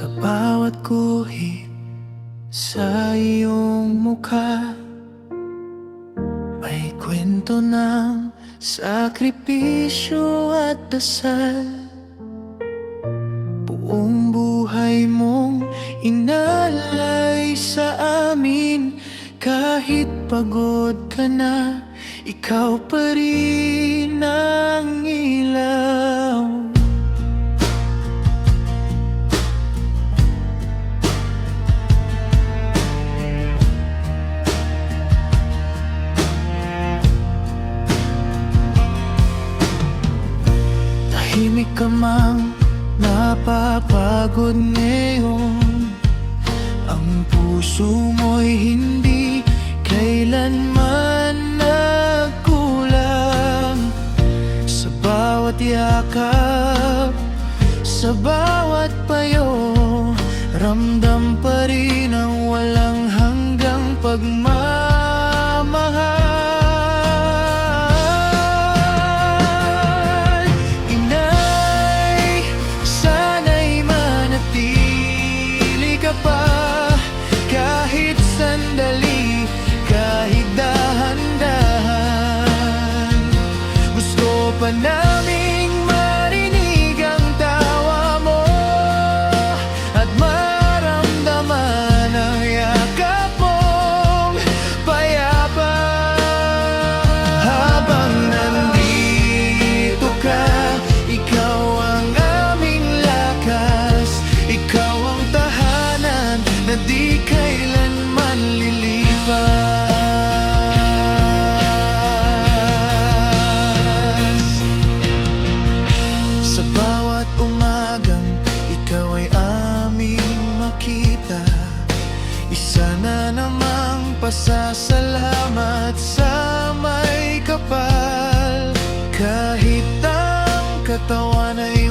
Sa bawat guhit sa iyong mukha, may kwento ng sakripisyo at dasal. Buong buhay mong inalay sa amin. Kahit pagod ka na, ikaw pa rin ang ilaw. Tahimik ka mang napapagod ngayon, ang puso mo'y hindi kailanman nagkulang. Sa bawat yakap, sa bawat payo, ramdam pa rin ang walang hanggang pagmamahal. Inay, sana'y manatili ka pa, kahit sandali, kahit dahan-dahan. Gusto pa naming marinig ang tawa mo at maramdaman ang yakap mong payapa. Habang nandito ka, ikaw ang aming lakas, ikaw ang tahanan na di kailanman lilipas. Sa bawat umagang ikaw ay aming makita, isa na namang pasasalamat sa may kapal. Kahit ang katawan ay